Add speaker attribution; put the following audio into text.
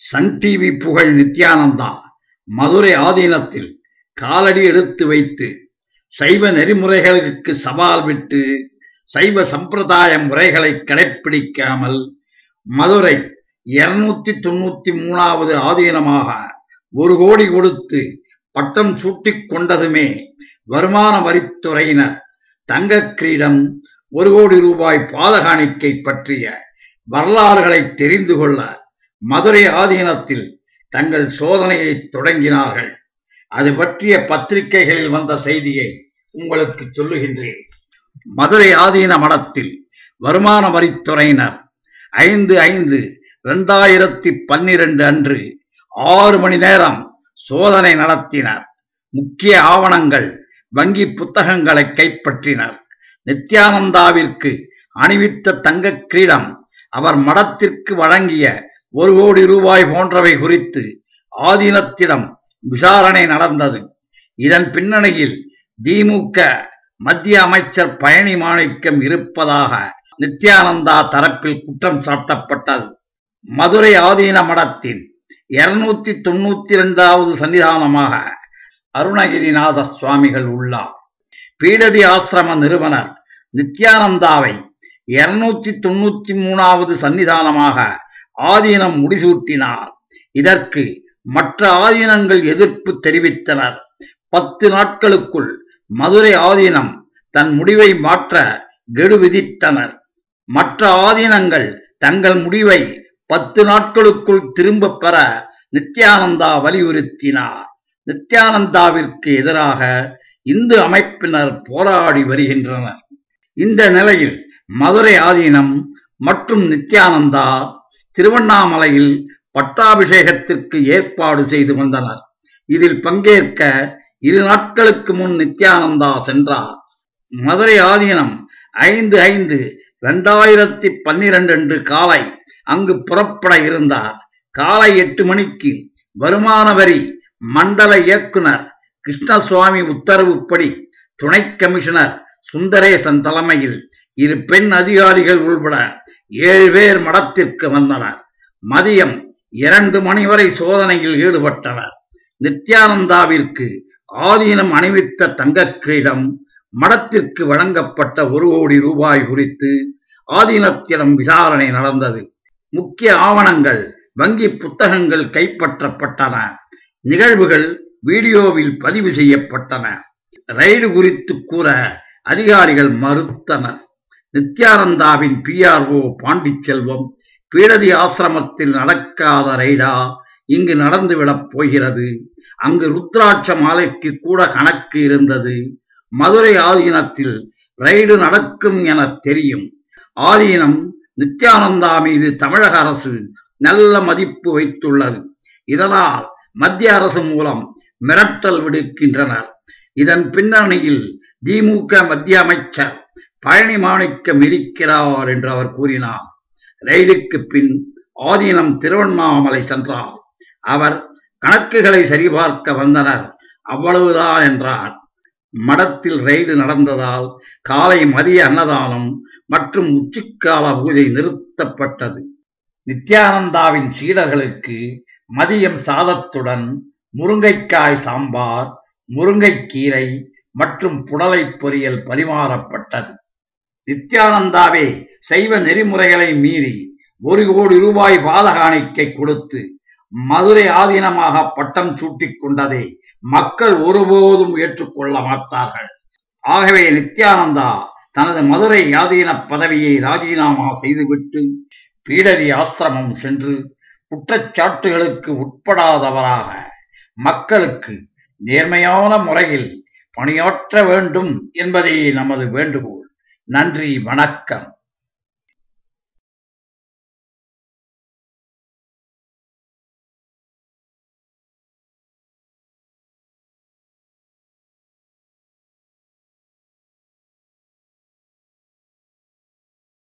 Speaker 1: Sun TV புகழ் நித்யானந்தா மதுரை ஆதீனத்தில் காலடி எடுத்து வைத்து சைவ நெறிமுறைகளுக்கு சவால் விட்டு சைவ சம்பிரதாய முறைகளை கடைப்பிடிக்காமல் மதுரை 293வது ஆதீனமாக 1 கோடி கொடுத்து பட்டம் சூட்டிக் கொண்டதுமே வருமான வரித்துறையினர் தங்க கிரீடம் 1 கோடி ரூபாய் பாதகாணிக்கை பற்றிய வரலாறுகளை தெரிந்து கொள்ள மதுரை ஆதீனத்தில் தங்கள் சோதனையை தொடங்கினார்கள். அது பற்றிய பத்திரிகைகளில் வந்த செய்தியை உங்களுக்கு சொல்லுகின்றேன். மதுரை ஆதீன மடத்தில் வருமான வரித்துறையினர் 5/5/2012 அன்று 6 மணி நேரம் சோதனை நடத்தினர். முக்கிய ஆவணங்கள், வங்கி புத்தகங்களை கைப்பற்றினர். நித்யானந்தாவிற்கு அணிவித்த தங்க கிரீடம், அவர் மடத்திற்கு வழங்கிய 1 கோடி ரூபாய் போன்றவை குறித்து ஆதீனத்திடம் விசாரணை நடந்தது. இதன் பின்னணியில் திமுக மத்திய அமைச்சர் பழனி மாணிக்கம் இருப்பதாக நித்யானந்தா தரப்பில் குற்றம் சாட்டப்பட்டது. மதுரை ஆதீன மடத்தின் 292வது சன்னிதானமாக அருணகிரிநாத சுவாமிகள் உள்ளார். பீடதி ஆசிரம நிறுவனர் நித்யானந்தாவை 293வது சன்னிதானமாக ஆதீனம் முடிசூட்டினார். இதற்கு மற்ற ஆதீனங்கள் எதிர்ப்பு தெரிவித்தனர். 10 நாட்களுக்குள் மதுரை ஆதீனம் தன் முடிவை மாற்ற கெடு விதித்தனர். மற்ற ஆதீனங்கள் தங்கள் முடிவை 10 நாட்களுக்குள் திரும்ப பெற நித்யானந்தா வலியுறுத்தினார். நித்யானந்தாவிற்கு எதிராக இந்து அமைப்பினர் போராடி வருகின்றனர். இந்த நிலையில் மதுரை ஆதீனம் மற்றும் நித்யானந்தா திருவண்ணாமலையில் பட்டாபிஷேகத்திற்கு ஏற்பாடு செய்து வந்தனர். இதில் பங்கேற்க 2 நாட்களுக்கு முன் நித்யானந்தா சென்றார். மதுரை ஆதீனம் 5/5/2012 அன்று காலை அங்கு புறப்பட இருந்தார். காலை 8 மணிக்கு வருமான வரி மண்டல இயக்குனர் கிருஷ்ணசுவாமி உத்தரவுப்படி துணை கமிஷனர் சுந்தரேசன் தலைமையில் 2 பெண் அதிகாரிகள் உள்பட 7 பேர் மடத்திற்கு வந்தனர். மதியம் 2 மணி வரை சோதனையில் ஈடுபட்டனர். நித்யானந்தாவிற்கு ஆதீனம் அணிவித்த தங்க கிரீடம், மடத்திற்கு வழங்கப்பட்ட 1 கோடி ரூபாய் குறித்து ஆதீனத்திடம் விசாரணை நடந்தது. முக்கிய ஆவணங்கள், வங்கி புத்தகங்கள் கைப்பற்றப்பட்டன. நிகழ்வுகள் வீடியோவில் பதிவு செய்யப்பட்டன. ரைடு குறித்து கூற அதிகாரிகள் மறுத்தனர். நித்யானந்தாவின் PRO பாண்டிச்செல்வம், பீடதி ஆசிரமத்தில் நடக்காத ரைடா இங்கு நடந்துவிடப் போகிறது, அங்கு ருத்ராட்ச மாலைக்கு கூட கணக்கு இருந்தது, மதுரை ஆதீனத்தில் ரைடு நடக்கும் என தெரியும். ஆதீனம் நித்யானந்தா மீது தமிழக அரசு நல்ல மதிப்பு வைத்துள்ளது. இதனால் மத்திய அரசு மூலம் மிரட்டல் விடுக்கின்றனர். இதன் பின்னணியில் திமுக மத்திய அமைச்சர் பழனி மாணிக்கம் இருக்கிறார் என்று அவர் கூறினார். ரைடுக்கு பின் ஆதீனம் திருவண்ணாமலை சென்றார். அவர் கணக்குகளை சரிபார்க்க வந்தனர், அவ்வளவுதான் என்றார். மடத்தில் ரைடு நடந்ததால் காலை மதிய அன்னதானம் மற்றும் உச்சிக்கால பூஜை நிறுத்தப்பட்டது. நித்யானந்தாவின் சீடர்களுக்கு மதியம் சாதத்துடன் முருங்கைக்காய் சாம்பார், முருங்கைக்கீரை மற்றும் புடலை பொரியல் பரிமாறப்பட்டது. நித்யானந்தாவே சைவ நெறிமுறைகளை மீறி 1 கோடி ரூபாய் பாதகாணிக்கை கொடுத்து மதுரை ஆதீனமாக பட்டம் சூட்டிக் கொண்டதை மக்கள் ஒருபோதும் ஏற்றுக்கொள்ள மாட்டார்கள். ஆகவே நித்யானந்தா தனது மதுரை ஆதீன பதவியை ராஜினாமா செய்துவிட்டு பீடதி ஆசிரமம் சென்று குற்றச்சாட்டுகளுக்கு உட்படாதவராக மக்களுக்கு நேர்மையான முறையில் பணியாற்ற வேண்டும் என்பதே நமது வேண்டுகோள். நன்றி, வணக்கம்.